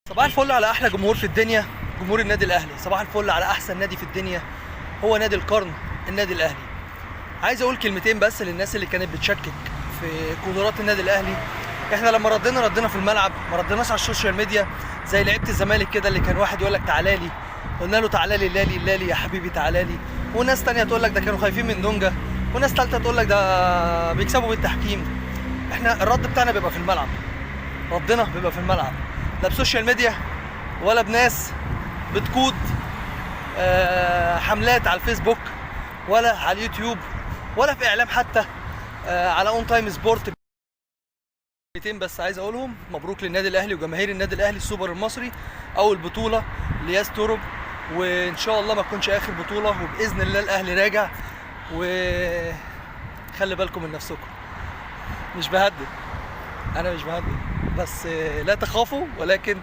صباح الفل على احلى جمهور في الدنيا، جمهور النادي الاهلي. صباح الفل على احسن نادي في الدنيا، هو نادي القرن، النادي الاهلي. عايز اقول كلمتين بس للناس اللي كانت بتشكك في قدرات النادي الاهلي. احنا لما ردينا في الملعب، ما ردناش على السوشيال ميديا زي لعيبه الزمالك كده، اللي كان واحد يقول لك تعالى لي، قلنا له تعالى لي لالي لالي يا حبيبي تعالى لي، وناس تانية تقول لك ده كانوا خايفين من دونجا، وناس تالتة تقول لك ده بيكسبوا بالتحكيم. احنا الرد بتاعنا بيبقى في الملعب، ردنا بيبقى في الملعب، لا بسوشيال ميديا ولا بناس بتقود حملات على الفيسبوك ولا على اليوتيوب ولا في اعلام حتى على اون تايم سبورت. كلمتين بس عايز اقولهم: مبروك للنادي الاهلي وجماهير النادي الاهلي السوبر المصري، اول بطوله لياس تورب، وان شاء الله ما تكونش اخر بطوله، وباذن الله الاهلي راجع. وخلي بالكم من نفسكم، مش بهدد، انا مش بهدد، بس لا تخافوا ولكن